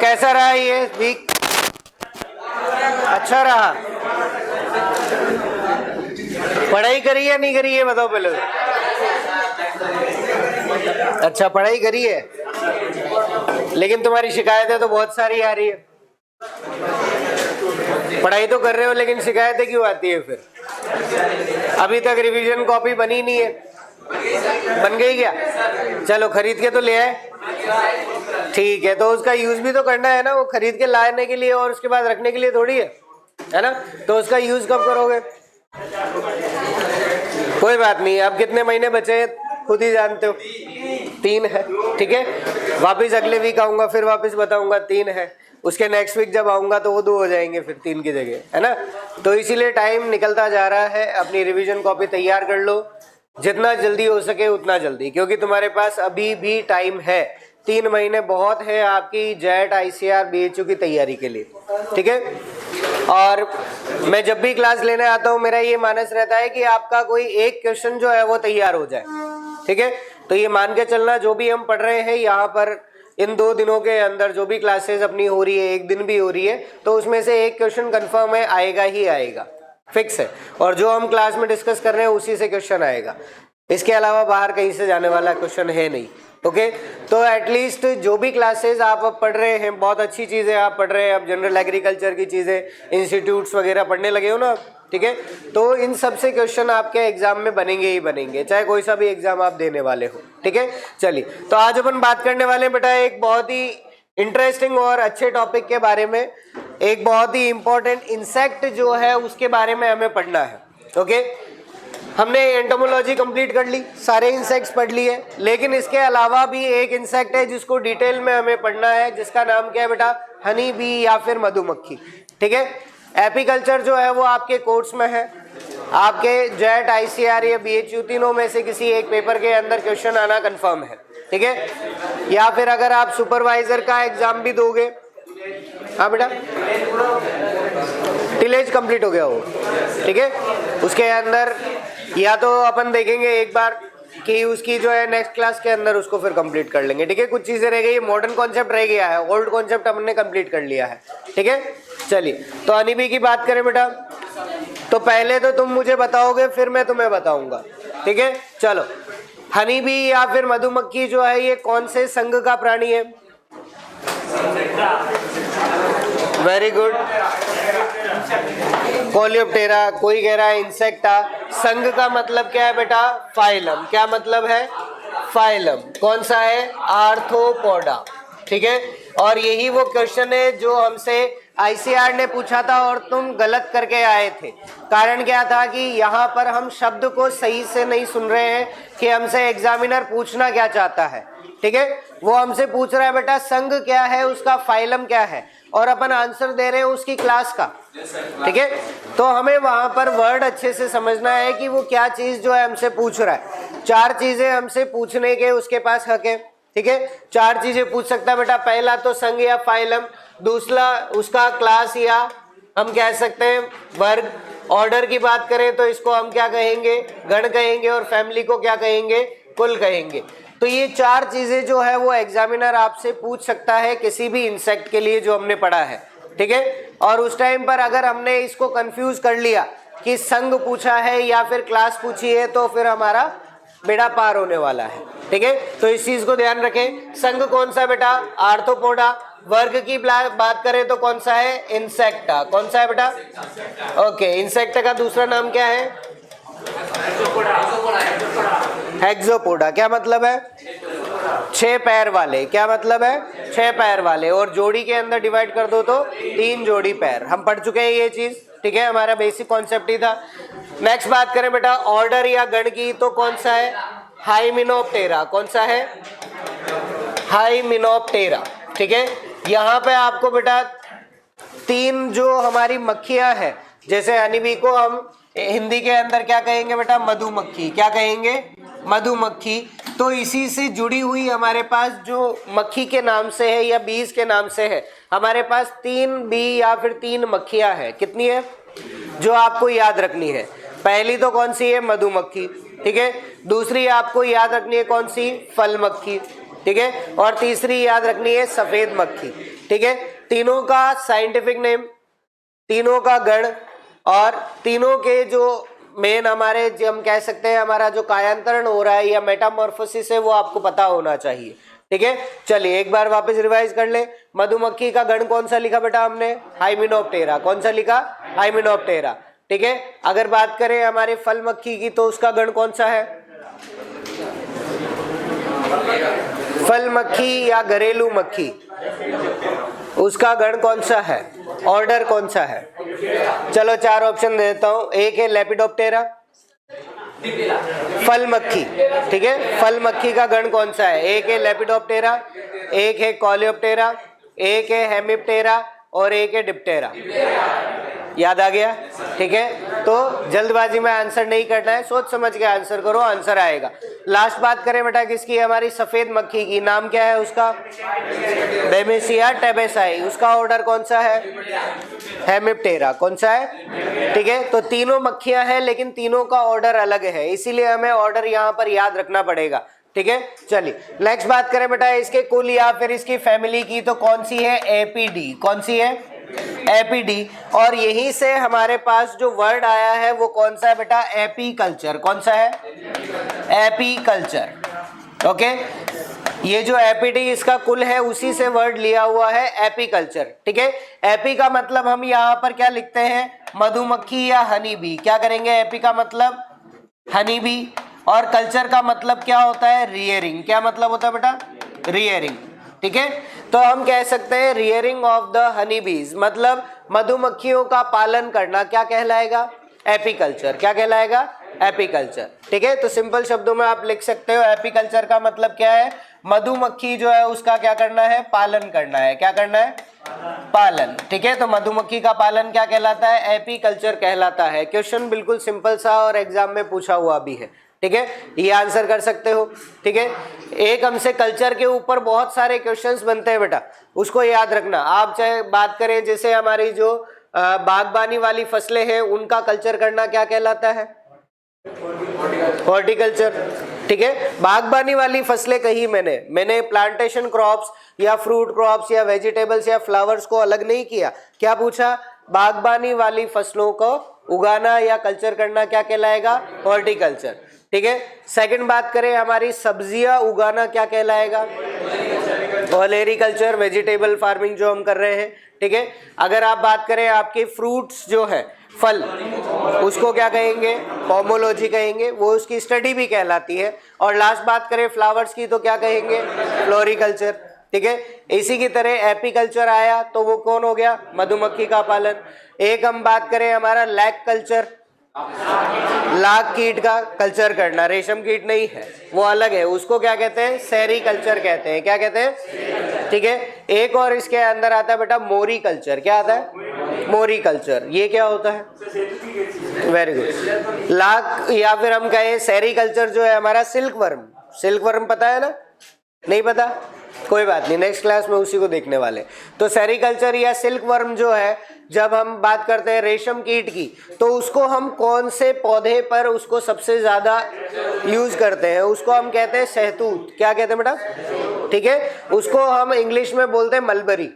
कैसा रहा ये वीक? अच्छा रहा? पढ़ाई करी या नहीं करी है बताओ पहले। अच्छा पढ़ाई करी है, लेकिन तुम्हारी शिकायतें तो बहुत सारी आ रही है। पढ़ाई तो कर रहे हो लेकिन शिकायतें क्यों आती है फिर? अभी तक रिवीजन कॉपी बनी नहीं है। बन गई क्या? चलो खरीद के तो ले आए, ठीक है। तो उसका यूज भी तो करना है ना, वो खरीद के लाने के लिए और उसके बाद रखने के लिए थोड़ी है ना। तो उसका यूज कब करोगे? कोई बात नहीं, अब कितने महीने बचे हैं खुद ही जानते हो, 3 है, ठीक है। वापिस अगले वीक आऊंगा, फिर वापिस बताऊंगा 3 है। उसके नेक्स्ट वीक जब आऊंगा तो वो 2 हो जाएंगे फिर 3 की जगह, है ना। तो इसीलिए टाइम निकलता जा रहा है। अपनी रिवीजन कॉपी तैयार कर लो जितना जल्दी हो सके उतना जल्दी, क्योंकि तुम्हारे पास अभी भी टाइम है। 3 महीने बहुत है आपकी जेट ICAR BHU की तैयारी के लिए, ठीक है। और मैं जब भी क्लास लेने आता हूँ मेरा ये मानस रहता है कि आपका कोई एक क्वेश्चन जो है वो तैयार हो जाए, ठीक है। तो ये मान के चलना, जो भी हम पढ़ रहे हैं यहाँ पर इन 2 दिनों के अंदर जो भी क्लासेस अपनी हो रही है, एक दिन भी हो रही है, तो उसमें से एक क्वेश्चन कंफर्म है, आएगा ही आएगा, फिक्स है। और जो हम क्लास में डिस्कस कर रहे हैं उसी से क्वेश्चन आएगा, इसके अलावा बाहर कहीं से जाने वाला क्वेश्चन है नहीं, ओके। तो एटलीस्ट जो भी क्लासेस आप अब पढ़ रहे हैं, बहुत अच्छी चीज़ें आप पढ़ रहे हैं, अब जनरल एग्रीकल्चर की चीज़ें, इंस्टीट्यूट्स वगैरह पढ़ने लगे हो ना, ठीक है। तो इन सब से क्वेश्चन आपके एग्जाम में बनेंगे ही बनेंगे, चाहे कोई सा भी एग्जाम आप देने वाले हो, ठीक है। चलिए, तो आज अपन बात करने वाले हैं बेटा एक बहुत ही इंटरेस्टिंग और अच्छे टॉपिक के बारे में। एक बहुत ही इंपॉर्टेंट इंसेक्ट जो है उसके बारे में हमें पढ़ना है, ओके। हमने एंटोमोलॉजी कंप्लीट कर ली, सारे इंसेक्ट्स पढ़ लिए, लेकिन इसके अलावा भी एक इंसेक्ट है जिसको डिटेल में हमें पढ़ना है, जिसका नाम क्या है बेटा? हनी बी या फिर मधुमक्खी, ठीक है। एपीकल्चर जो है वो आपके कोर्स में है, आपके जेट ICAR या BHU तीनों में से किसी एक पेपर के अंदर क्वेश्चन आना कंफर्म है, ठीक है। या फिर अगर आप सुपरवाइजर का एग्जाम भी दोगे, हाँ बेटा टिलेज कंप्लीट हो गया हो, ठीक है। उसके अंदर या तो अपन देखेंगे एक बार कि उसकी जो है नेक्स्ट क्लास के अंदर उसको फिर कंप्लीट कर लेंगे, ठीक है। कुछ चीजें रह गई, मॉडर्न कॉन्सेप्ट रह गया है, ओल्ड कॉन्सेप्ट हमने कंप्लीट कर लिया है, ठीक है। चलिए, तो हनी बी की बात करें बेटा, तो पहले तो तुम मुझे बताओगे फिर मैं तुम्हें बताऊंगा, ठीक है। चलो, हनी बी या फिर मधुमक्खी जो है ये कौन से संघ का प्राणी है? Very good, Coleoptera. कोई कह रहा है इंसेक्टा। संघ का मतलब क्या है बेटा? फाइलम। क्या मतलब है? फाइलम। कौन सा है? आर्थ्रोपोडा, ठीक है। और यही वो क्वेश्चन है जो हमसे ICAR ने पूछा था और तुम गलत करके आए थे। कारण क्या था कि यहाँ पर हम शब्द को सही से नहीं सुन रहे हैं कि हमसे एग्जामिनर पूछना क्या चाहता है, ठीक है। वो हमसे पूछ रहा है बेटा संघ क्या है, उसका फाइलम क्या है, और अपन आंसर दे रहे हैं उसकी क्लास का, ठीक है। तो हमें वहां पर वर्ड अच्छे से समझना है कि वो क्या चीज जो है हमसे पूछ रहा है। 4 चीजें हमसे पूछने के उसके पास हक है, ठीक है। 4 चीजें पूछ सकता है बेटा। पहला तो संघ या फाइलम, दूसरा उसका क्लास या हम कह सकते हैं वर्ग, ऑर्डर की बात करें तो इसको हम क्या कहेंगे? गण कहेंगे, और फैमिली को क्या कहेंगे? कुल कहेंगे। तो ये 4 चीजें जो है वो एग्जामिनर आपसे पूछ सकता है किसी भी इंसेक्ट के लिए जो हमने पढ़ा है, ठीक है। और उस टाइम पर अगर हमने इसको कंफ्यूज कर लिया कि संघ पूछा है या फिर क्लास पूछी है तो फिर हमारा बेड़ा पार होने वाला है, ठीक है। तो इस चीज को ध्यान रखें। संघ कौन सा बेटा? आर्थ्रोपोडा। वर्ग की बात करें तो कौन सा है? इंसेक्टा। कौन सा है बेटा? ओके, इंसेक्ट का दूसरा नाम क्या है? हेक्सोपोडा। क्या मतलब है? 6 पैर वाले। क्या मतलब है? 6 पैर वाले। और जोड़ी के अंदर डिवाइड कर दो तो 3 जोड़ी पैर। हम पढ़ चुके हैं ये चीज, ठीक है। हमारा बेसिक कॉन्सेप्ट ही था। नेक्स्ट बात करें बेटा ऑर्डर या गण की, तो कौन सा है? हाइमेनोप्टेरा। कौन सा है? हाइमेनोप्टेरा, ठीक है। यहाँ पे आपको बेटा 3 जो हमारी मक्खियां हैं, जैसे हनी बी को हम हिंदी के अंदर क्या कहेंगे बेटा? मधुमक्खी। क्या कहेंगे? मधुमक्खी। तो इसी से जुड़ी हुई हमारे पास जो मक्खी के नाम से है या बीज के नाम से है, हमारे पास 3 बी या फिर 3 मक्खियां हैं। कितनी है जो आपको याद रखनी है? पहली तो कौन सी है? मधुमक्खी, ठीक है। दूसरी आपको याद रखनी है कौन सी? फल मक्खी, ठीक है। और तीसरी याद रखनी है सफेद मक्खी। ठीक है, तीनों का साइंटिफिक नेम, तीनों का गण और तीनों के जो मेन हमारे जो हम कह सकते हैं हमारा जो कायांतरण हो रहा है या मेटामॉर्फोसिस है वो आपको पता होना चाहिए। ठीक है, चलिए एक बार वापस रिवाइज कर ले। मधुमक्खी का गण कौन सा लिखा बेटा हमने? हाइमेनोप्टेरा। कौन सा लिखा? हाइमेनोप्टेरा। ठीक है, अगर बात करें हमारे फल मक्खी की तो उसका गण कौन सा है? फल मक्खी या घरेलू मक्खी, उसका गण कौन सा है? ऑर्डर कौन सा है? चलो चार ऑप्शन देता हूं। एक है लेपिडोप्टेरा, फल मक्खी। ठीक है, फल मक्खी का गण कौन सा है? एक है लेपिडोप्टेरा, एक है कॉलियोप्टेरा, एक है हेमिप्टेरा और एक है डिप्टेरा। याद आ गया? ठीक है, तो जल्दबाजी में आंसर नहीं करना है, सोच समझ के आंसर करो, आंसर आएगा। लास्ट बात करें बेटा किसकी? हमारी सफेद मक्खी की। नाम क्या है उसका? बेमेसिया टेबेसाई। उसका ऑर्डर कौन सा है? हेमिप्टेरा। कौन सा है? ठीक है, तो तीनों मक्खियां हैं लेकिन तीनों का ऑर्डर अलग है, इसीलिए हमें ऑर्डर यहाँ पर याद रखना पड़ेगा। ठीक है, चलिए नेक्स्ट बात करें बेटा इसके कुल या फिर इसकी फैमिली की, तो कौन सी है? एपीडी। कौन सी है? एपीडी। और यहीं से हमारे पास जो वर्ड आया है वो कौन सा है बेटा? एपीकल्चर। कौन सा है? एपीकल्चर। ओके, ये जो एपीडी इसका कुल है उसी से वर्ड लिया हुआ है एपीकल्चर। ठीक है, एपी का मतलब हम यहाँ पर क्या लिखते हैं? मधुमक्खी या हनी बी। क्या करेंगे? एपी का मतलब हनी बी और कल्चर का मतलब क्या होता है? रियरिंग। क्या मतलब होता है बेटा? रियरिंग। ठीक है, तो हम कह सकते हैं रियरिंग ऑफ द हनी बीज, मतलब मधुमक्खियों का पालन करना क्या कहलाएगा? एपीकल्चर। क्या कहलाएगा? एपीकल्चर। ठीक है, तो सिंपल शब्दों में आप लिख सकते हो एपीकल्चर का मतलब क्या है? मधुमक्खी जो है उसका क्या करना है? पालन करना है। क्या करना है? पालन। ठीक है, तो मधुमक्खी का पालन क्या कहलाता है? एपीकल्चर कहलाता है। क्वेश्चन बिल्कुल सिंपल सा और एग्जाम में पूछा हुआ भी है। ठीक है, ये आंसर कर सकते हो। ठीक है, एक हमसे कल्चर के ऊपर बहुत सारे क्वेश्चंस बनते हैं बेटा, उसको याद रखना। आप चाहे बात करें जैसे हमारी जो बागबानी वाली फसलें हैं उनका कल्चर करना क्या कहलाता है? हॉर्टिकल्चर। ठीक है, बागबानी वाली फसलें कही मैंने प्लांटेशन क्रॉप्स या फ्रूट क्रॉप्स या वेजिटेबल्स या फ्लावर्स को अलग नहीं किया। क्या पूछा? बागबानी वाली फसलों को उगाना या कल्चर करना क्या कहलाएगा? हॉर्टिकल्चर। ठीक है, सेकंड बात करें हमारी सब्जियां उगाना क्या कहलाएगा? ओलेरीकल्चर, वेजिटेबल फार्मिंग जो हम कर रहे हैं। ठीक है, अगर आप बात करें आपके फ्रूट्स जो है फल, उसको क्या कहेंगे? पोमोलॉजी कहेंगे, वो उसकी स्टडी भी कहलाती है। और लास्ट बात करें फ्लावर्स की तो क्या कहेंगे? फ्लोरिकल्चर। ठीक है, इसी की तरह एपीकल्चर आया तो वो कौन हो गया? मधुमक्खी का पालन। एक हम बात करें हमारा लैक कल्चर, लाख कीट का कल्चर करना, रेशम कीट नहीं है वो अलग है, उसको क्या कहते हैं? सेरीकल्चर कहते हैं। क्या कहते हैं? ठीक है, एक और इसके अंदर आता है बेटा मोरी कल्चर। क्या आता है? मोरी कल्चर। ये क्या होता है? Very good. लाख या फिर हम कहें सेरीकल्चर जो है हमारा सिल्क वर्म। सिल्क वर्म पता है ना? नहीं पता? कोई बात नहीं, नेक्स्ट क्लास में उसी को देखने वाले। तो सेरीकल्चर या सिल्क वर्म जो है, जब हम बात करते हैं रेशम कीट की, तो उसको हम कौन से पौधे पर उसको सबसे ज्यादा यूज करते हैं? उसको हम कहते हैं शहतूत। क्या कहते हैं बेटा? ठीक है, उसको हम इंग्लिश में बोलते हैं मलबरी।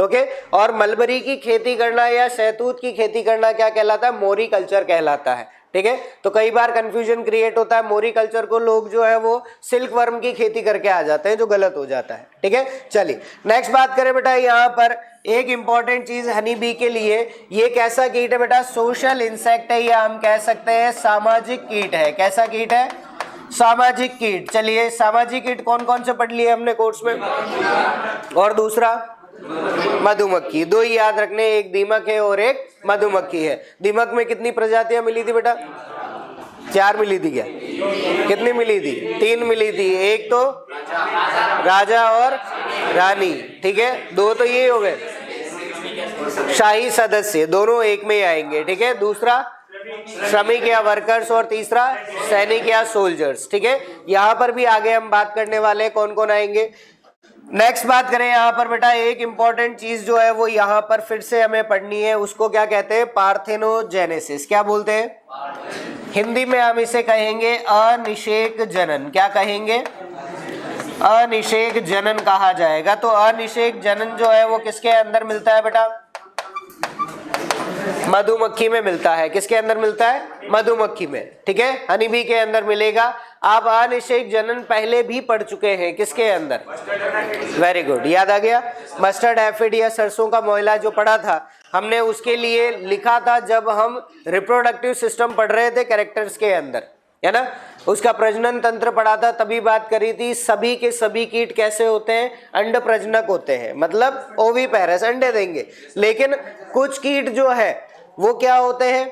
ओके, और मलबरी की खेती करना या शहतूत की खेती करना क्या कहलाता है? मोरी कल्चर कहलाता है। ठीक है, तो कई बार कंफ्यूजन क्रिएट होता है, मोरी कल्चर को लोग जो है वो सिल्क वर्म की खेती करके आ जाते हैं, जो गलत हो जाता है। ठीक है, चलिए नेक्स्ट बात करें बेटा यहाँ पर एक इंपॉर्टेंट चीज हनी बी के लिए, ये कैसा कीट है बेटा? सोशल इंसेक्ट है या हम कह सकते हैं सामाजिक कीट है। कैसा कीट है? सामाजिक कीट। चलिए सामाजिक कीट कौन कौन से पढ़ लिए हमने कोर्स में? और दूसरा मधुमक्खी। दो ही याद रखने, एक दीमक है और एक मधुमक्खी है। दीमक में कितनी प्रजातियां मिली थी बेटा? 4 मिली थी क्या? कितनी मिली थी? 3 मिली थी। एक तो राजा और रानी। ठीक है, 2 तो ये हो गए शाही सदस्य, दोनों एक में ही आएंगे। ठीक है, दूसरा श्रमिक या वर्कर्स और तीसरा सैनिक या सोल्जर्स। ठीक है, यहाँ पर भी आगे हम बात करने वाले कौन कौन आएंगे। नेक्स्ट बात करें यहाँ पर बेटा, एक इंपॉर्टेंट चीज जो है वो यहाँ पर फिर से हमें पढ़नी है, उसको क्या कहते हैं? पार्थेनोजेनेसिस। क्या बोलते हैं? हिंदी में हम इसे कहेंगे अनिषेक जनन। क्या कहेंगे? अनिषेक जनन कहा जाएगा। तो अनिषेक जनन जो है वो किसके अंदर मिलता है बेटा? मधुमक्खी में मिलता है। किसके अंदर मिलता है? मधुमक्खी में। ठीक है, हनी बी के अंदर मिलेगा। आप अनिषेक जनन पहले भी पढ़ चुके हैं। किसके अंदर? वेरी गुड, याद आ गया। मस्टर्ड एफिड या सरसों का मोइला जो पढ़ा था हमने, उसके लिए लिखा था जब हम रिप्रोडक्टिव सिस्टम पढ़ रहे थे कैरेक्टर्स के अंदर, है ना। उसका प्रजनन तंत्र पढ़ा था, तभी बात करी थी। सभी के सभी कीट कैसे होते हैं? अंड प्रजनक होते हैं, मतलब ओविपेरस, अंडे देंगे। लेकिन कुछ कीट जो है वो क्या होते हैं?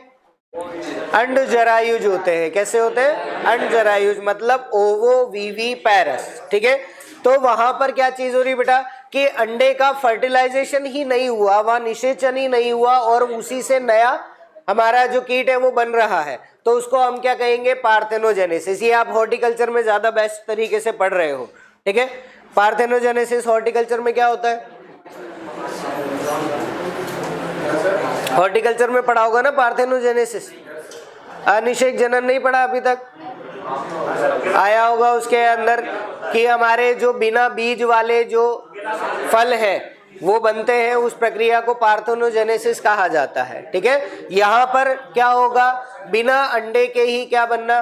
अंड जरायुज होते हैं। कैसे होते हैं? अंड जरायुज, मतलब ओवोविविपेरस। ठीक है, तो वहां पर क्या चीज हो रही बेटा कि अंडे का फर्टिलाइजेशन ही नहीं हुआ, वहां निषेचन ही नहीं हुआ और उसी से नया हमारा जो कीट है वो बन रहा है। तो उसको हम क्या कहेंगे? पार्थेनोजेनेसिस। ये आप हॉर्टिकल्चर में ज्यादा बेस्ट तरीके से पढ़ रहे हो। ठीक है, पार्थेनोजेनेसिस हॉर्टिकल्चर में क्या होता है? हॉर्टिकल्चर में पढ़ा होगा ना पार्थेनोजेनेसिस। अनिषेक जनन नहीं पढ़ा अभी तक? आया होगा उसके अंदर कि हमारे जो बिना बीज वाले जो फल है वो बनते हैं, उस प्रक्रिया को पार्थेनोजेनेसिस कहा जाता है। ठीक है, यहाँ पर क्या होगा? बिना अंडे के ही क्या बनना?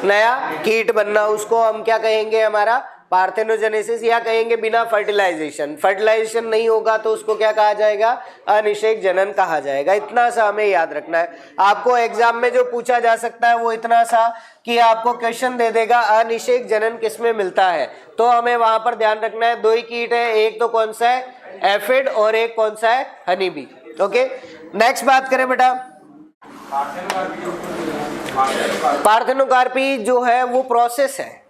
नया कीट बनना। उसको हम क्या कहेंगे? हमारा पार्थेनोजेनेसिस, या कहेंगे बिना फर्टिलाइजेशन। फर्टिलाइजेशन नहीं होगा तो उसको क्या कहा जाएगा? अनिषेक जनन कहा जाएगा। इतना सा हमें याद रखना है। आपको एग्जाम में जो पूछा जा सकता है वो इतना सा कि आपको क्वेश्चन दे देगा अनिषेक जनन किसमें मिलता है, तो हमें वहां पर ध्यान रखना है। दो ही कीट है, एक तो कौन सा है? एफिड, और एक कौन सा है? Honey bee. ओके, नेक्स्ट बात करें बेटा। पार्थेनोकार्पी जो है वो प्रोसेस है।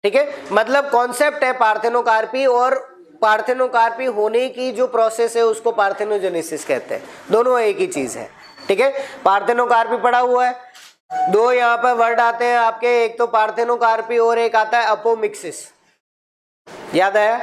ठीक है, मतलब कॉन्सेप्ट है पार्थेनोकार्पी, और पार्थेनोकार्पी होने की जो प्रोसेस है उसको पार्थेनोजेनेसिस कहते हैं। दोनों एक ही चीज है। ठीक है, पार्थेनोकार्पी पढ़ा हुआ है। दो यहाँ पर वर्ड आते हैं आपके, एक तो पार्थेनोकार्पी और एक आता है अपोमिक्सिस। याद आया?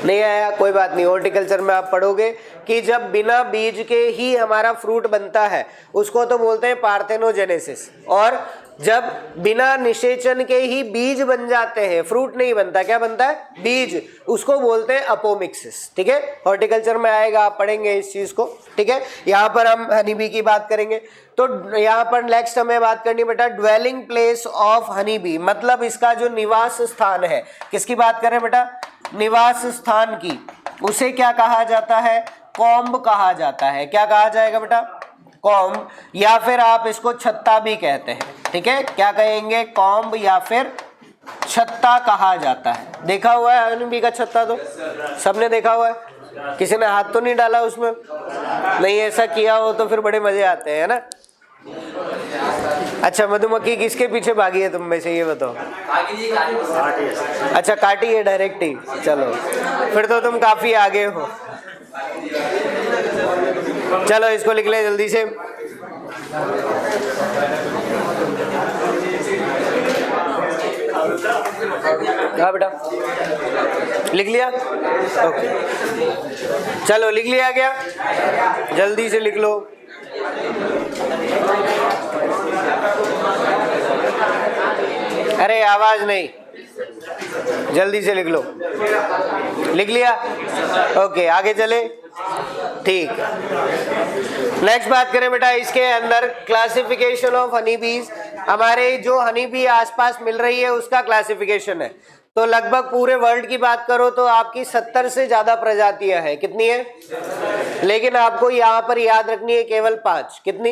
नहीं आया? कोई बात नहीं, हॉर्टिकल्चर में आप पढ़ोगे कि जब बिना बीज के ही हमारा फ्रूट बनता है उसको तो बोलते हैं पार्थेनोजेनेसिस, और जब बिना निषेचन के ही बीज बन जाते हैं, फ्रूट नहीं बनता, क्या बनता है? बीज, उसको बोलते हैं अपोमिक्सिस। ठीक है, हॉर्टिकल्चर में आएगा, आप पढ़ेंगे इस चीज को। ठीक है, यहाँ पर हम हनी बी की बात करेंगे। तो यहाँ पर नेक्स्ट हमें बात करनी बेटा dwelling place of honey bee, मतलब इसका जो निवास स्थान है। किसकी बात करें बेटा? निवास स्थान की। उसे क्या कहा जाता है? कॉम्ब कहा जाता है। क्या कहा जाएगा बेटा? कॉम्ब, या फिर आप इसको छत्ता भी कहते हैं। ठीक है, क्या कहेंगे? कॉम्ब या फिर छत्ता कहा जाता है। देखा हुआ है हनी बी का छत्ता? तो सबने देखा हुआ है, किसी ने हाथ तो नहीं डाला उसमें? नहीं, ऐसा किया हो तो फिर बड़े मजे आते हैं ना। अच्छा, मधुमक्खी किसके पीछे भागी है तुम में से, ये बताओ। अच्छा, काटी है डायरेक्ट ही। चलो फिर तो तुम काफी आगे हो। चलो इसको लिख ले जल्दी से। हाँ बेटा, लिख लिया? ओके, चलो लिख लिया क्या? जल्दी से लिख लो। अरे आवाज नहीं, जल्दी से लिख लो। लिख लिया? ओके, आगे चले। ठीक, नेक्स्ट बात करें बेटा इसके अंदर क्लासिफिकेशन ऑफ हनी बीज। हमारे जो हनी बी आसपास मिल रही है उसका क्लासिफिकेशन है। तो लगभग पूरे वर्ल्ड की बात करो तो आपकी 70 से ज्यादा प्रजातियां हैं। कितनी है? लेकिन आपको यहाँ पर याद रखनी है केवल 5। कितनी?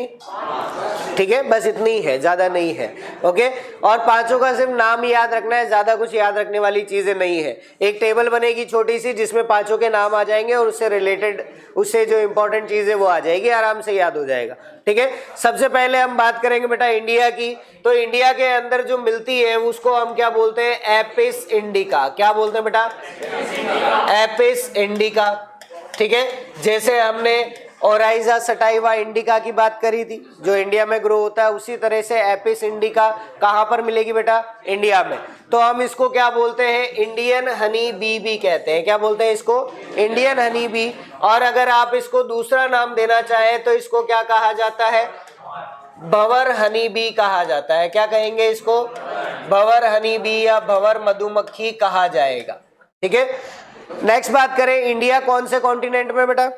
ठीक है, बस इतनी है, ज्यादा नहीं है। ओके, और पांचों का सिर्फ नाम याद रखना है, ज्यादा कुछ याद रखने वाली चीजें नहीं है। एक टेबल बनेगी छोटी सी जिसमें पांचों के नाम आ जाएंगे और उससे रिलेटेड, उससे जो इंपॉर्टेंट चीज है वो आ जाएगी, आराम से याद हो जाएगा। ठीक है, सबसे पहले हम बात करेंगे बेटा इंडिया की। तो इंडिया के अंदर जो मिलती है उसको हम क्या बोलते हैं? Apis indica. क्या बोलते हैं बेटा? Apis indica. ठीक है, जैसे हमने ओराइजा सटाइवा इंडिका की बात करी थी जो इंडिया में ग्रो होता है, उसी तरह से एपिस इंडिका कहाँ पर मिलेगी बेटा? इंडिया में। तो हम इसको क्या बोलते हैं? इंडियन हनी बी भी कहते हैं। क्या बोलते हैं इसको? Indian honey bee. और अगर आप इसको दूसरा नाम देना चाहें तो इसको क्या कहा जाता है? भंवर हनी बी कहा जाता है। क्या कहेंगे इसको? भंवर हनी बी या भंवर मधुमक्खी कहा जाएगा। ठीक है, नेक्स्ट बात करें, इंडिया कौन से कॉन्टिनेंट में बेटा?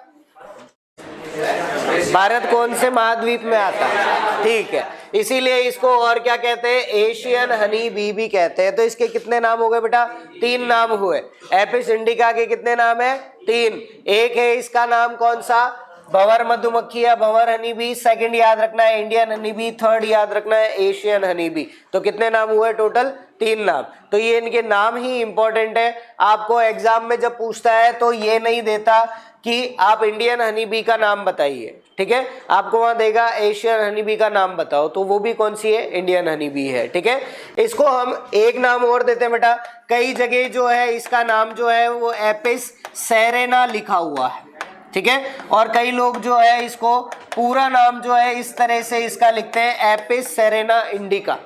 भारत कौन से महाद्वीप में आता है? ठीक है, इसीलिए इसको और क्या कहते हैं? एशियन हनी बी भी कहते हैं। तो इसके कितने नाम हो गए बेटा? 3 नाम हुए। एपिस इंडिका के कितने नाम है? 3। एक है इसका नाम कौन सा? भंवर मधुमक्खी या भंवर हनी बी। सेकंड याद रखना है इंडियन हनी बी। थर्ड याद रखना है एशियन हनी बी। तो कितने नाम हुए टोटल? 3 नाम। तो ये इनके नाम ही इंपॉर्टेंट है। आपको एग्जाम में जब पूछता है तो ये नहीं देता कि आप इंडियन हनी बी का नाम बताइए, ठीक है, आपको वहां देगा एशियन हनी बी का नाम बताओ, तो वो भी कौन सी है? इंडियन हनी बी है। ठीक है, इसको हम एक नाम और देते हैं बेटा। कई जगह जो है इसका नाम जो है वो एपिस सेरेना लिखा हुआ है। ठीक है, और कई लोग जो है इसको पूरा नाम जो है इस तरह से इसका लिखते हैं एपिस सेरेना इंडिका।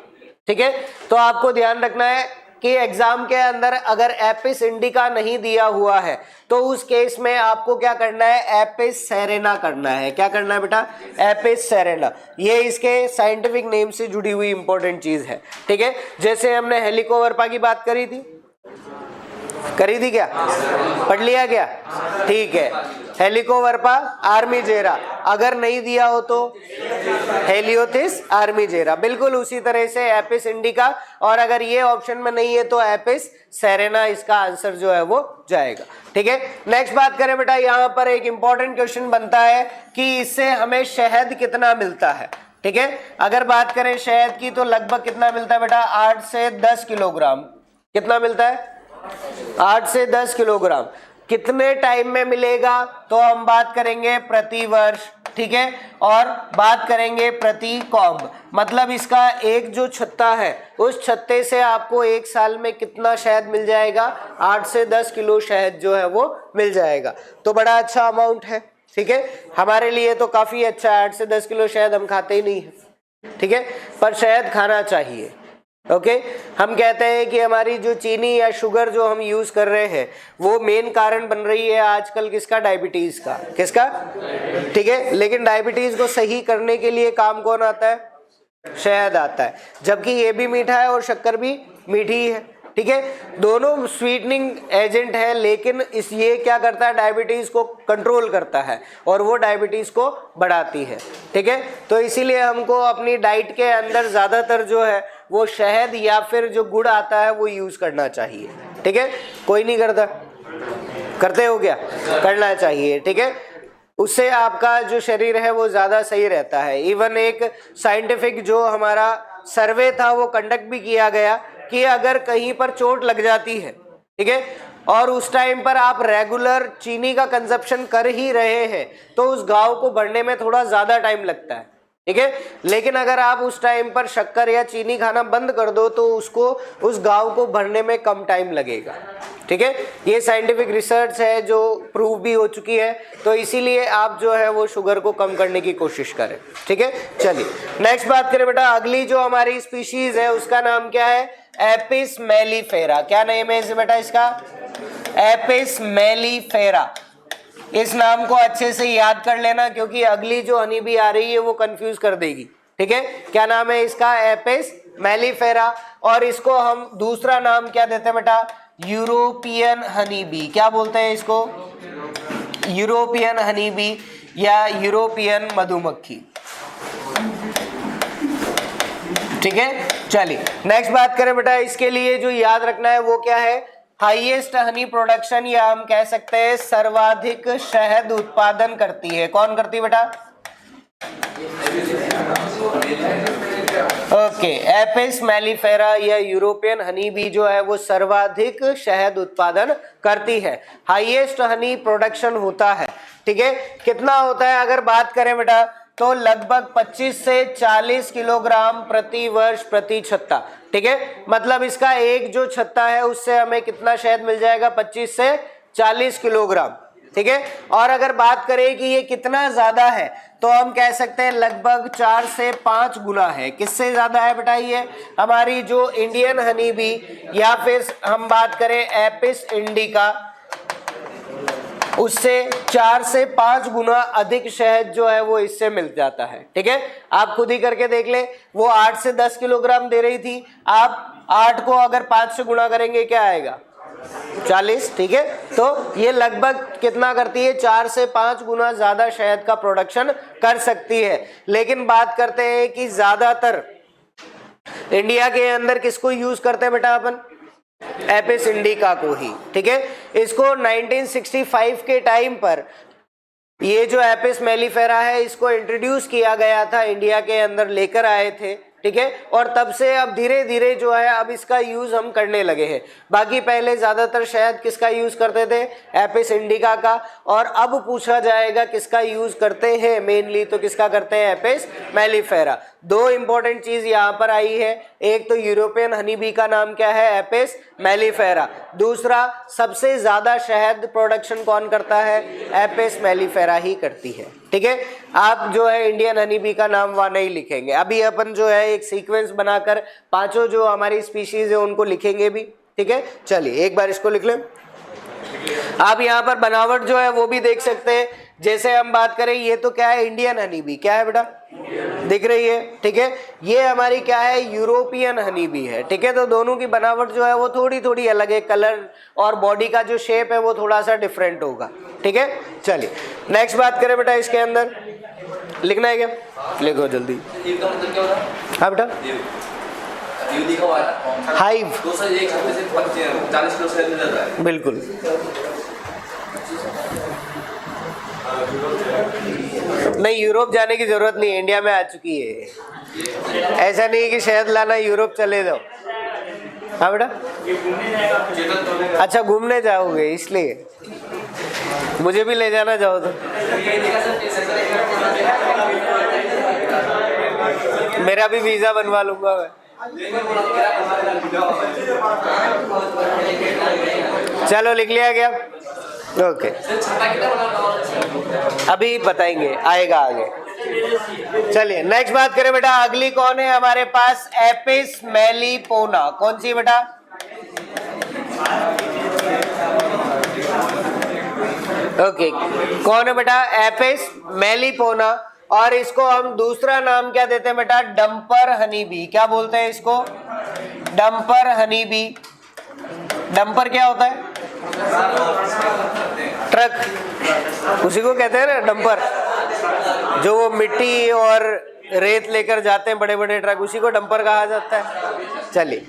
ठीक है, तो आपको ध्यान रखना है कि एग्जाम के अंदर अगर एपिस इंडिका नहीं दिया हुआ है तो उस केस में आपको क्या करना है? एपिस सेरेना करना है। क्या करना है बेटा? Apis Serena. ये इसके साइंटिफिक नेम से जुड़ी हुई इंपॉर्टेंट चीज है। ठीक है, जैसे हमने हेलिकोवर्पा की बात करी थी क्या? पढ़ लिया क्या? ठीक है, हेलिकोवर्पा आर्मीजेरा, अगर नहीं दिया हो तो हेलियोथिस आर्मीजेरा, बिल्कुल उसी तरह से एपिस इंडिका, और अगर ये ऑप्शन में नहीं है तो एपिस सेरेना इसका आंसर जो है वो जाएगा। ठीक है, नेक्स्ट बात करें बेटा, यहाँ पर एक इंपॉर्टेंट क्वेश्चन बनता है कि इससे हमें शहद कितना मिलता है। ठीक है, अगर बात करें शहद की तो लगभग कितना मिलता है बेटा? 8 से 10 किलोग्राम। कितना मिलता है? 8 से 10 किलोग्राम। कितने टाइम में मिलेगा? तो हम बात करेंगे प्रति वर्ष। ठीक है, और बात करेंगे प्रति कॉम्ब, मतलब इसका एक जो छत्ता है उस छत्ते से आपको एक साल में कितना शहद मिल जाएगा? 8 से 10 किलो शहद जो है वो मिल जाएगा। तो बड़ा अच्छा अमाउंट है। ठीक है, हमारे लिए तो काफी अच्छा है। 8 से 10 किलो शहद हम खाते ही नहीं है। ठीक है, पर शहद खाना चाहिए। ओके, हम कहते हैं कि हमारी जो चीनी या शुगर जो हम यूज कर रहे हैं वो मेन कारण बन रही है आजकल किसका? डायबिटीज का। किसका? ठीक है, लेकिन डायबिटीज को सही करने के लिए काम कौन आता है? शहद आता है, जबकि ये भी मीठा है और शक्कर भी मीठी है। ठीक है, दोनों स्वीटनिंग एजेंट है, लेकिन इस ये क्या करता है? डायबिटीज को कंट्रोल करता है और वो डायबिटीज को बढ़ाती है। ठीक है, तो इसीलिए हमको अपनी डाइट के अंदर ज्यादातर जो है वो शहद या फिर जो गुड़ आता है वो यूज करना चाहिए। ठीक है, कोई नहीं करता? करते हो क्या? करना चाहिए। ठीक है, उससे आपका जो शरीर है वो ज्यादा सही रहता है। इवन एक साइंटिफिक जो हमारा सर्वे था वो कंडक्ट भी किया गया कि अगर कहीं पर चोट लग जाती है, ठीक है, और उस टाइम पर आप रेगुलर चीनी का कंजप्शन कर ही रहे हैं तो उस घाव को भरने में थोड़ा ज्यादा टाइम लगता है। ठीक है, लेकिन अगर आप उस टाइम पर शक्कर या चीनी खाना बंद कर दो तो उसको उस घाव को भरने में कम टाइम लगेगा। ठीक है, ये साइंटिफिक रिसर्च है जो प्रूव भी हो चुकी है। तो इसीलिए आप जो है वो शुगर को कम करने की कोशिश करें। ठीक है, चलिए नेक्स्ट बात करें बेटा। अगली जो हमारी स्पीशीज है उसका नाम क्या है? Apis mellifera. क्या नेम है इसे बेटा इसका? Apis mellifera. इस नाम को अच्छे से याद कर लेना क्योंकि अगली जो हनी बी आ रही है वो कंफ्यूज कर देगी। ठीक है, क्या नाम है इसका? Apis mellifera. और इसको हम दूसरा नाम क्या देते हैं बेटा? European honey bee. क्या बोलते हैं इसको? यूरोपियन हनी बी या यूरोपियन मधुमक्खी। ठीक है, चलिए नेक्स्ट बात करें बेटा। इसके लिए जो याद रखना है वो क्या है? हाईएस्ट हनी प्रोडक्शन, या हम कह सकते हैं सर्वाधिक शहद उत्पादन करती है। कौन करती है बेटा? ओके, एपिस मेलिफेरा या यूरोपियन हनी बी जो है वो सर्वाधिक शहद उत्पादन करती है। हाईएस्ट हनी प्रोडक्शन होता है। ठीक है, कितना होता है अगर बात करें बेटा तो लगभग 25 से 40 किलोग्राम प्रति वर्ष प्रति छत्ता। ठीक है, मतलब इसका एक जो छत्ता है उससे हमें कितना शहद मिल जाएगा? 25 से 40 किलोग्राम। ठीक है, और अगर बात करें कि ये कितना ज्यादा है तो हम कह सकते हैं लगभग 4 से 5 गुना है। किससे ज्यादा है बेटा? ये हमारी जो इंडियन हनी बी या फिर हम बात करें एपिस इंडिका उससे 4 से 5 गुना अधिक शहद जो है वो इससे मिल जाता है। ठीक है, आप खुद ही करके देख ले, वो 8 से 10 किलोग्राम दे रही थी, आप 8 को अगर 5 से गुणा करेंगे क्या आएगा, 40। ठीक है, तो ये लगभग कितना करती है, 4 से 5 गुना ज्यादा शहद का प्रोडक्शन कर सकती है। लेकिन बात करते हैं कि ज्यादातर इंडिया के अंदर किसको यूज करते हैं बेटा अपन, एपिस इंडिका को ही। ठीक है, इसको 1965 के टाइम पर ये जो एपिस मेलिफेरा है इसको इंट्रोड्यूस किया गया था, इंडिया के अंदर लेकर आए थे। ठीक है, और तब से अब धीरे धीरे जो है अब इसका यूज हम करने लगे हैं। बाकी पहले ज्यादातर शहद किसका यूज करते थे, एपिस इंडिका का, और अब पूछा जाएगा किसका यूज करते हैं मेनली, तो किसका करते हैं, एपिस मेलिफेरा। दो इंपॉर्टेंट चीज यहाँ पर आई है, एक तो यूरोपियन हनी बी का नाम क्या है, एपिस मेलिफेरा, दूसरा सबसे ज्यादा शहद प्रोडक्शन कौन करता है, एपिस मेलिफेरा ही करती है। ठीक है, आप जो है इंडियन हनी बी का नाम वहां नहीं लिखेंगे, अभी अपन जो है एक सीक्वेंस बनाकर पांचों जो हमारी स्पीशीज है उनको लिखेंगे भी। ठीक है, चलिए एक बार इसको लिख लें। आप यहाँ पर बनावट जो है वो भी देख सकते हैं, जैसे हम बात करें ये तो क्या है, इंडियन हनी बी, क्या है बेटा, दिख रही है। ठीक है, ये हमारी क्या है, यूरोपियन हनी बी है। ठीक है, तो दोनों की बनावट जो है वो थोड़ी थोड़ी अलग है, कलर और बॉडी का जो शेप है वो थोड़ा सा डिफरेंट होगा। ठीक है, चलिए नेक्स्ट बात करें बेटा, इसके अंदर लिखना है क्या, लिखो जल्दी। हाँ बेटा, हाइव, बिल्कुल। नहीं, यूरोप जाने की जरूरत नहीं है, इंडिया में आ चुकी है। ऐसा नहीं है कि शहद लाना यूरोप चले जाओ। हाँ बेटा, अच्छा घूमने जाओगे इसलिए, मुझे भी ले जाना चाहो तो। मेरा भी वीजा बनवा लूंगा मैं। चलो लिख लिया गया, ओके, अभी बताएंगे, आएगा आगे। चलिए नेक्स्ट बात करें बेटा, अगली कौन है हमारे पास, एपिस मेलिपोना। कौन सी बेटा, ओके, कौन है बेटा, एपिस मेलिपोना, और इसको हम दूसरा नाम क्या देते हैं बेटा, डंपर हनी बी। क्या बोलते हैं इसको, डंपर हनी बी। डंपर क्या होता है, ट्रक, उसी को कहते हैं ना डंपर, जो वो मिट्टी और रेत लेकर जाते हैं बड़े बड़े ट्रक, उसी को डंपर कहा जाता है। चलिए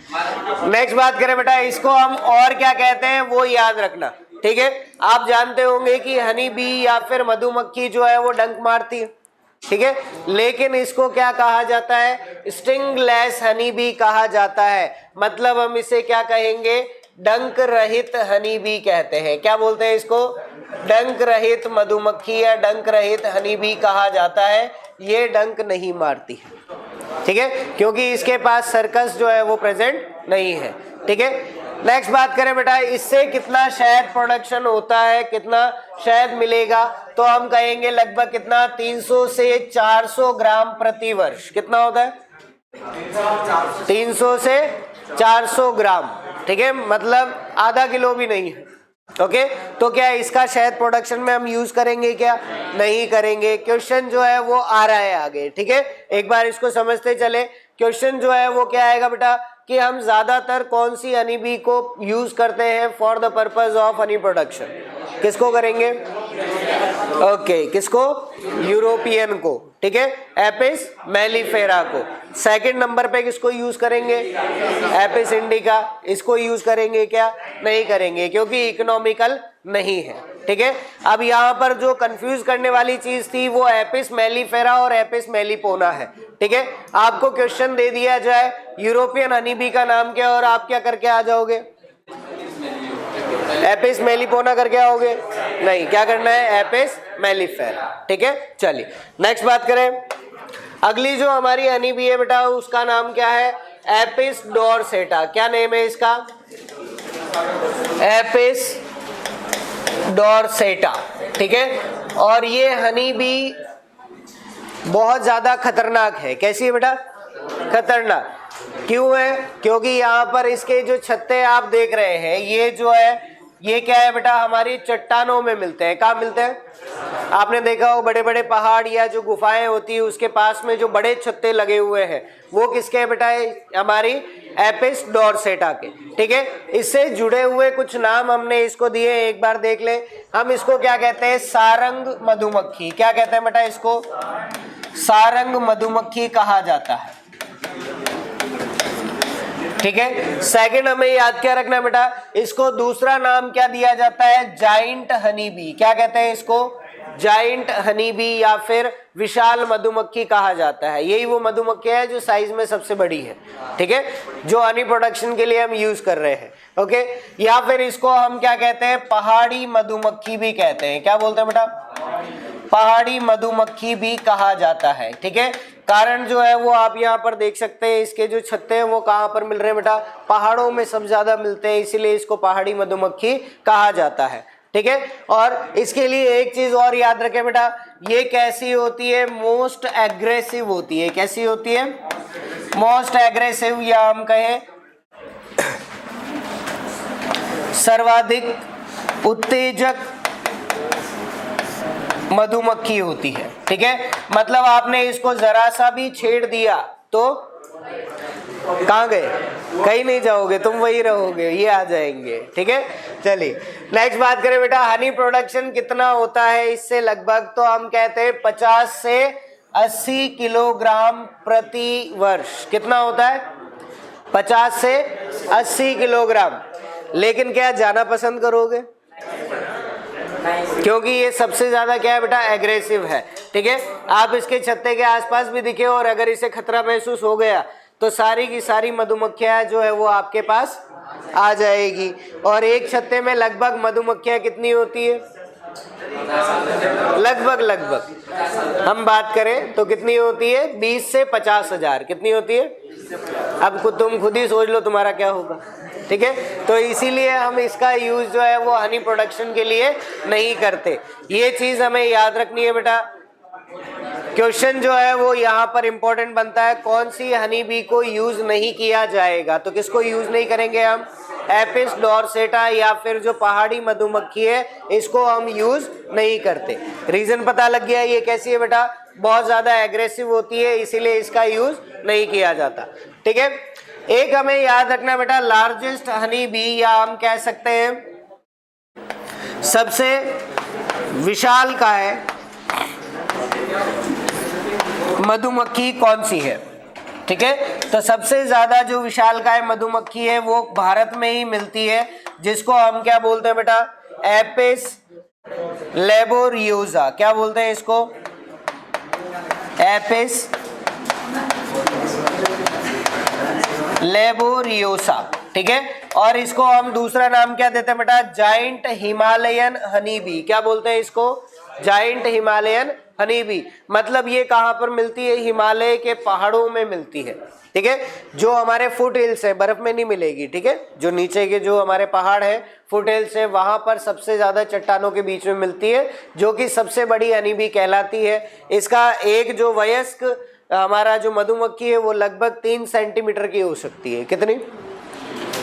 नेक्स्ट बात करें बेटा, इसको हम और क्या कहते हैं वो याद रखना। ठीक है, आप जानते होंगे कि हनी बी या फिर मधुमक्खी जो है वो डंक मारती है। ठीक है, लेकिन इसको क्या कहा जाता है, स्टिंगलेस हनी बी कहा जाता है। मतलब हम इसे क्या कहेंगे, डंक रहित हनी बी कहते हैं। क्या बोलते हैं इसको, डंक रहित मधुमक्खी या डंक रहित हनी बी कहा जाता है। ये डंक नहीं मारती है, ठीक है, क्योंकि इसके पास सर्कस जो है वो प्रेजेंट नहीं है। ठीक है, नेक्स्ट बात करें बेटा, इससे कितना शहद प्रोडक्शन होता है, कितना शहद मिलेगा, तो हम कहेंगे लगभग कितना, 300 से 400 ग्राम प्रति वर्ष। कितना होता है, 300 से 400 ग्राम। ठीक है, मतलब आधा किलो भी नहीं है। ओके, तो क्या इसका शहद प्रोडक्शन में हम यूज करेंगे, क्या नहीं करेंगे। क्वेश्चन जो है वो आ रहा है आगे। ठीक है, एक बार इसको समझते चले। क्वेश्चन जो है वो क्या आएगा बेटा, कि हम ज्यादातर कौन सी हनी बी को यूज करते हैं for the purpose of honey production. किसको करेंगे, ओके, किसको, यूरोपियन को। ठीक है, एपिस मेलिफेरा को। सेकंड नंबर पे किसको यूज करेंगे, एपिस इंडिका। इसको यूज करेंगे क्या, नहीं करेंगे, क्योंकि इकोनॉमिकल नहीं है। ठीक है, अब यहाँ पर जो कंफ्यूज करने वाली चीज थी वो एपिस मेलिफेरा और एपिस मेलिपोना है। ठीक है, आपको क्वेश्चन दे दिया जाए यूरोपियन हनी बी का नाम क्या, और आप क्या करके आ जाओगे, एपिस मेलिपोना करके आओगे, नहीं, क्या करना है, एपिस मेलिफेरा। ठीक है, चलिए नेक्स्ट बात करें। अगली जो हमारी हनी बी है बेटा, उसका नाम क्या है, एपिस डोरसेटा। क्या नेम है इसका, एपिस डोरसेटा। ठीक है, और ये हनी बी बहुत ज्यादा खतरनाक है। कैसी है बेटा, खतरनाक। क्यों है, क्योंकि यहाँ पर इसके जो छत्ते आप देख रहे हैं, ये जो है ये क्या है बेटा, हमारी चट्टानों में मिलते हैं। कहाँ मिलते हैं? आपने देखा हो बड़े बड़े पहाड़ या जो गुफाएं होती है उसके पास में जो बड़े छत्ते लगे हुए हैं वो किसके हैं बेटा? हमारी एपिस डोरसेटा के। ठीक है, इससे जुड़े हुए कुछ नाम हमने इसको दिए, एक बार देख ले। हम इसको क्या कहते हैं? सारंग मधुमक्खी। क्या कहते हैं बेटा इसको? सारंग मधुमक्खी कहा जाता है। ठीक है, सेकंड हमें याद क्या रखना बेटा, इसको दूसरा नाम क्या दिया जाता है? Giant honey bee. क्या कहते हैं इसको? जाइंट हनी बी या फिर विशाल मधुमक्खी कहा जाता है। यही वो मधुमक्खी है जो साइज में सबसे बड़ी है। ठीक है, जो हनी प्रोडक्शन के लिए हम यूज कर रहे हैं। ओके, या फिर इसको हम क्या कहते हैं? पहाड़ी मधुमक्खी भी कहते हैं। क्या बोलते हैं बेटा? पहाड़ी मधुमक्खी भी कहा जाता है। ठीक है, कारण जो है वो आप यहाँ पर देख सकते हैं, इसके जो छत्ते हैं वो कहाँ पर मिल रहे हैं बेटा? पहाड़ों में सब ज्यादा मिलते हैं, इसीलिए इसको पहाड़ी मधुमक्खी कहा जाता है। ठीक है, और इसके लिए एक चीज और याद रखें बेटा, ये कैसी होती है? मोस्ट एग्रेसिव होती है। कैसी होती है? मोस्ट एग्रेसिव, या हम कहें सर्वाधिक उत्तेजक मधुमक्खी होती है। ठीक है, मतलब आपने इसको जरा सा भी छेड़ दिया तो कहाँ गए? कहीं नहीं जाओगे, तुम वही रहोगे, ये आ जाएंगे। ठीक है, चलिए नेक्स्ट बात करें बेटा, हनी प्रोडक्शन कितना होता है इससे? लगभग तो हम कहते हैं 50 से 80 किलोग्राम प्रति वर्ष। कितना होता है? 50 से 80 किलोग्राम। लेकिन क्या जाना पसंद करोगे? क्योंकि ये सबसे ज्यादा क्या है बेटा? एग्रेसिव है। ठीक है, आप इसके छत्ते के आसपास भी दिखे और अगर इसे खतरा महसूस हो गया तो सारी की सारी मधुमक्खियां जो है वो आपके पास आ जाएगी। और एक छत्ते में लगभग मधुमक्खियां कितनी होती है? लगभग हम बात करें तो कितनी होती है? 20 से 50 हजार। कितनी होती है? अब तुम खुद ही सोच लो तुम्हारा क्या होगा। ठीक है, तो इसीलिए हम इसका यूज जो है वो हनी प्रोडक्शन के लिए नहीं करते। ये चीज हमें याद रखनी है बेटा। क्वेश्चन जो है वो यहाँ पर इंपॉर्टेंट बनता है, कौन सी हनी बी को यूज नहीं किया जाएगा? तो किसको यूज नहीं करेंगे हम? एपिस डोरसेटा या फिर जो पहाड़ी मधुमक्खी है इसको हम यूज नहीं करते। रीजन पता लग गया ये कैसी है बेटा? बहुत ज्यादा एग्रेसिव होती है, इसीलिए इसका यूज नहीं किया जाता। ठीक है, एक हमें याद रखना बेटा, लार्जेस्ट हनी बी या हम कह सकते हैं सबसे विशाल का है मधुमक्खी कौन सी है? ठीक है, तो सबसे ज्यादा जो विशालकाय मधुमक्खी है वो भारत में ही मिलती है, जिसको हम क्या बोलते हैं बेटा? एपिस लेबोरियोसा। क्या बोलते हैं इसको? एपिस लेबोरियोसा। ठीक है, और इसको हम दूसरा नाम क्या देते हैं बेटा? Giant Himalayan honey bee. क्या बोलते हैं इसको? Giant Himalayan honey bee. मतलब ये कहाँ पर मिलती है? हिमालय के पहाड़ों में मिलती है। ठीक है, जो हमारे फुट हिल्स है बर्फ में नहीं मिलेगी। ठीक है, जो नीचे के जो हमारे पहाड़ है फुट हिल्स है वहां पर सबसे ज्यादा चट्टानों के बीच में मिलती है, जो कि सबसे बड़ी हनी बी कहलाती है। इसका एक जो वयस्क हमारा जो मधुमक्खी है वो लगभग 3 सेंटीमीटर की हो सकती है। कितनी?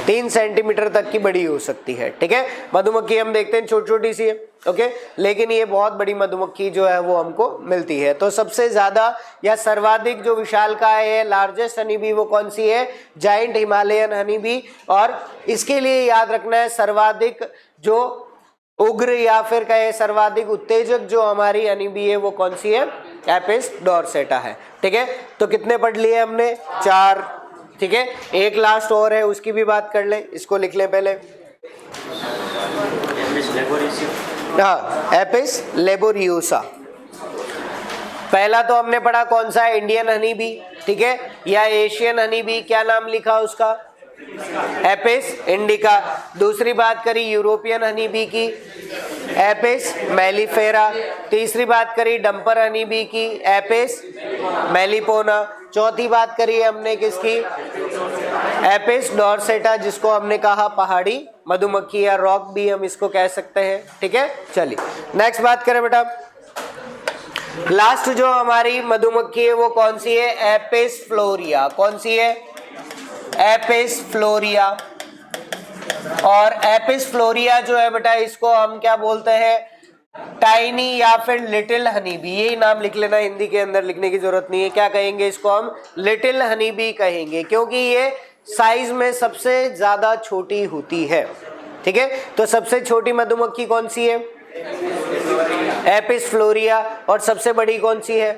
3 सेंटीमीटर तक की बड़ी हो सकती है। ठीक है, मधुमक्खी हम देखते हैं छोटी छोटी सी है। ओके, लेकिन ये बहुत बड़ी मधुमक्खी जो है वो हमको मिलती है। तो सबसे ज्यादा या सर्वाधिक जो विशालकाय है, लार्जेस्ट हनी बी, वो कौन सी है? Giant Himalayan honey bee. और इसके लिए याद रखना है सर्वाधिक जो उग्र या फिर कहे सर्वाधिक उत्तेजक जो हमारी हनी बी है वो कौन सी है? एपिस डोरसेटा है। ठीक है, तो कितने पढ़ लिए हमने? 4। ठीक है, एक लास्ट और है, उसकी भी बात कर ले। इसको लिख ले पहले। हाँ, एपिस लेबोरियोसा। पहला तो हमने पढ़ा कौन सा? Indian honey bee. ठीक है, या एशियन हनी बी। क्या नाम लिखा उसका? Apis indica. दूसरी बात करी यूरोपियन हनी बी की, एपिस मेलिफेरा। तीसरी बात करी डंपर हनी बी की, एपिस मेलिपोना। चौथी बात करी हमने किसकी? एपिस डोरसेटा, जिसको हमने कहा पहाड़ी मधुमक्खी या रॉक भी हम इसको कह सकते हैं। ठीक है, चलिए नेक्स्ट बात करें बेटा। लास्ट जो हमारी मधुमक्खी है वो कौन सी है? एपिस फ्लोरिया। कौन सी है? एपिस फ्लोरिया। और एपिस फ्लोरिया जो है बेटा इसको हम क्या बोलते हैं, टाइनी या फिर लिटिल हनी बी, यही नाम लिख लेना, हिंदी के अंदर लिखने की जरूरत नहीं है। क्या कहेंगे इसको हम, लिटिल हनी बी कहेंगे, क्योंकि ये साइज में सबसे ज्यादा छोटी होती है। ठीक है, तो सबसे छोटी मधुमक्खी कौन सी है, एपिस फ्लोरिया, और सबसे बड़ी कौन सी है,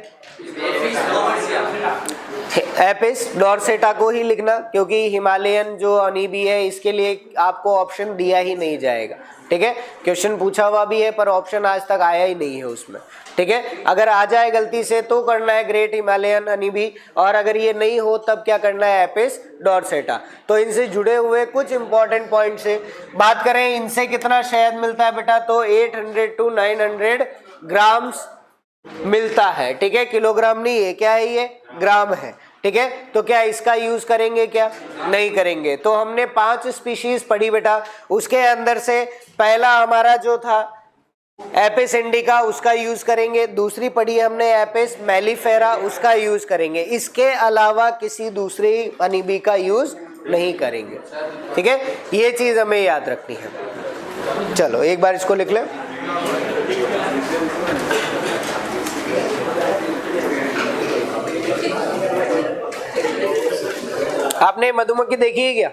एपिस डॉर्सेटा को ही लिखना, क्योंकि हिमालयन जो हनी बी है इसके लिए आपको ऑप्शन दिया ही नहीं जाएगा। ठीक है, क्वेश्चन पूछा हुआ भी है पर ऑप्शन आज तक आया ही नहीं है उसमें। ठीक है, अगर आ जाए गलती से तो करना है ग्रेट हिमालयन हनी बी, और अगर ये नहीं हो तब क्या करना है, एपिस डॉर्सेटा। तो इनसे जुड़े हुए कुछ इंपॉर्टेंट पॉइंट से बात करें, इनसे कितना शहद मिलता है बेटा, तो 800 to 900 ग्राम्स मिलता है। ठीक है, किलोग्राम नहीं है, क्या है ये, ग्राम है। ठीक है, तो क्या इसका यूज करेंगे, क्या नहीं करेंगे। तो हमने 5 स्पीशीज पढ़ी बेटा, उसके अंदर से पहला हमारा जो था एपिस इंडिका, उसका यूज करेंगे। दूसरी पढ़ी हमने एपिस मेलिफेरा, उसका यूज करेंगे। इसके अलावा किसी दूसरी हनी बी का यूज नहीं करेंगे। ठीक है, ये चीज हमें याद रखनी है। चलो एक बार इसको लिख लें। आपने मधुमक्खी देखी है क्या,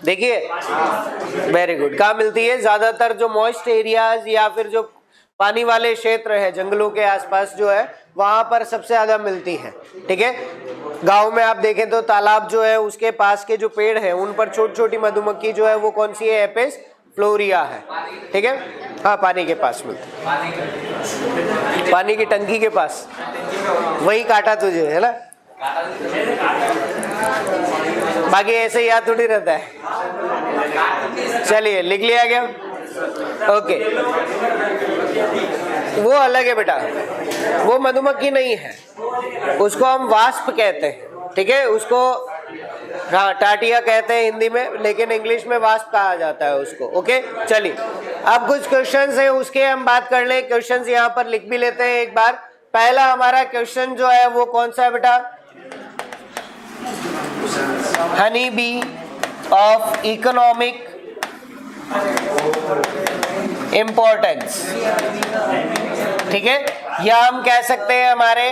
देखिए, वेरी गुड। कहाँ मिलती है, ज्यादातर जो मॉइस्ट एरियाज या फिर जो पानी वाले क्षेत्र है, जंगलों के आसपास जो है वहां पर सबसे ज्यादा मिलती है। ठीक है, गांव में आप देखें तो तालाब जो है उसके पास के जो पेड़ है उन पर छोटी छोटी मधुमक्खी जो है वो कौन सी है, एपिस फ्लोरिया है। ठीक है, हाँ पानी के पास मिलती है, पानी की टंकी के पास, वही काटा तुझे है ना, बाकी ऐसे याद थोड़ी रहता है। चलिए लिख लिया गया, ओके। वो अलग है बेटा, वो मधुमक्खी नहीं है, उसको हम वास्प कहते हैं। ठीक है, उसको हाँ टाटिया कहते हैं हिंदी में, लेकिन इंग्लिश में वास्प कहा जाता है उसको। ओके, चलिए अब कुछ क्वेश्चंस हैं उसके हम बात कर लें। क्वेश्चंस यहाँ पर लिख भी लेते हैं एक बार। पहला हमारा क्वेश्चन जो है वो कौन सा है बेटा, honey bee of economic importance. ठीक है, या हम कह सकते हैं हमारे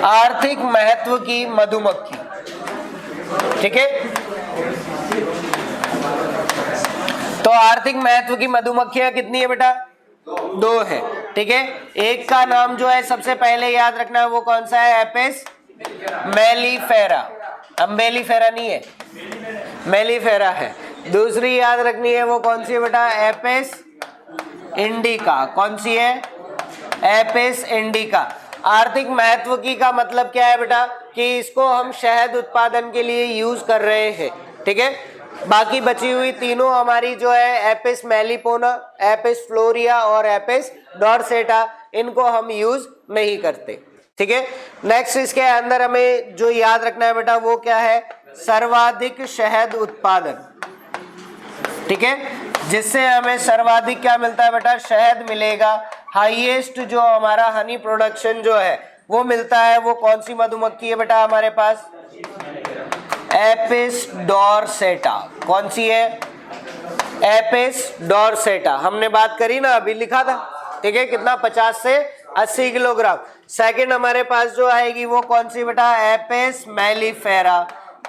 आर्थिक महत्व की मधुमक्खी। ठीक है, तो आर्थिक महत्व की मधुमक्खियां कितनी है बेटा, 2 है। ठीक है, एक का नाम जो है सबसे पहले याद रखना है वो कौन सा है, एपिस मेलिफेरा। अब मेलिफेरा नहीं है, मेलिफेरा है। दूसरी याद रखनी है वो कौन सी है बेटा, एपिस इंडिका। कौन सी है, एपिस इंडिका। आर्थिक महत्व की का मतलब क्या है बेटा, कि इसको हम शहद उत्पादन के लिए यूज कर रहे हैं। ठीक है, बाकी बची हुई तीनों हमारी जो है एपिस मेलिपोना, एपिस फ्लोरिया और एपिस डॉर्सेटा, इनको हम यूज नहीं करते। ठीक है, नेक्स्ट इसके अंदर हमें जो याद रखना है बेटा वो क्या है, सर्वाधिक शहद उत्पादन। ठीक है, जिससे हमें सर्वाधिक क्या मिलता है बेटा, शहद मिलेगा। हाईएस्ट जो हमारा हनी प्रोडक्शन जो है वो मिलता है, वो कौन सी मधुमक्खी है बेटा हमारे पास, एपिस डॉर्सेटा। कौन सी है, एपिस डॉर्सेटा। हमने बात करी ना, अभी लिखा था। ठीक है, कितना, 50 से 80 किलोग्राम। सेकंड हमारे पास जो आएगी वो कौन सी बेटा, एपिस मेलिफेरा।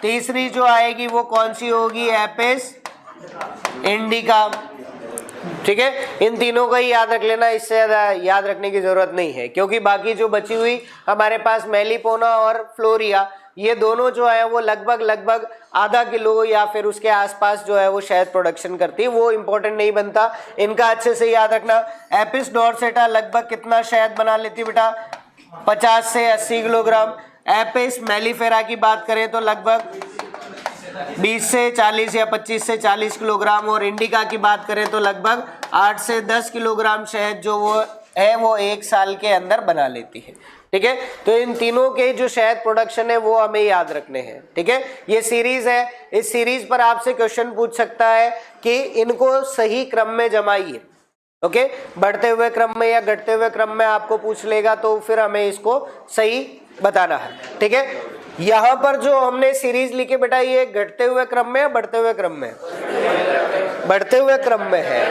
तीसरी जो आएगी वो कौन सी होगी, एपिस इंडिका। ठीक है, इन तीनों का ही याद रख लेना, इससे ज्यादा याद रखने की जरूरत नहीं है, क्योंकि बाकी जो बची हुई हमारे पास मेलिपोना और फ्लोरिया, ये दोनों जो है वो लगभग आधा किलो या फिर उसके आसपास जो है वो शहद प्रोडक्शन करती है, वो इंपॉर्टेंट नहीं बनता। इनका अच्छे से याद रखना। एपिस डॉर्सेटा लगभग कितना शहद बना लेती बेटा, 50 से 80 किलोग्राम। एपिस मेलिफेरा की बात करें तो लगभग 20 से 40 या 25 से 40 किलोग्राम, और इंडिका की बात करें तो लगभग 8 से 10 किलोग्राम शहद जो वो है वो 1 साल के अंदर बना लेती है। ठीक है, तो इन तीनों के जो शहद प्रोडक्शन है वो हमें याद रखने हैं। ठीक है, ये सीरीज है, इस सीरीज पर आपसे क्वेश्चन पूछ सकता है कि इनको सही क्रम में जमाइए। ओके, बढ़ते हुए क्रम में या घटते हुए क्रम में आपको पूछ लेगा, तो फिर हमें इसको सही बताना है। ठीक है, यहाँ पर जो हमने सीरीज लिखी बेटा, ये घटते हुए क्रम में या बढ़ते हुए क्रम में? बढ़ते हुए क्रम में है।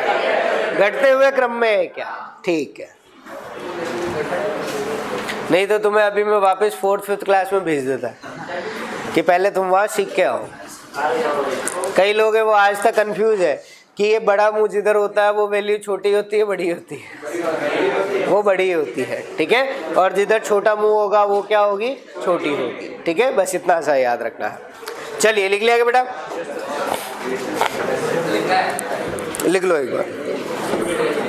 घटते हुए क्रम में है क्या? ठीक है, नहीं तो तुम्हें अभी मैं वापस 4th 5th क्लास में भेज देता कि पहले तुम वहाँ सीख के आओ। कई लोग हैं वो आज तक कंफ्यूज है कि ये बड़ा मुंह जिधर होता है वो वैल्यू छोटी होती है बड़ी होती है? वो बड़ी होती है, ठीक है। और जिधर छोटा मुंह होगा वो क्या होगी? छोटी होगी, ठीक है। बस इतना सा याद रखना है। चलिए लिख लिया बेटा, लिख लो एक बार।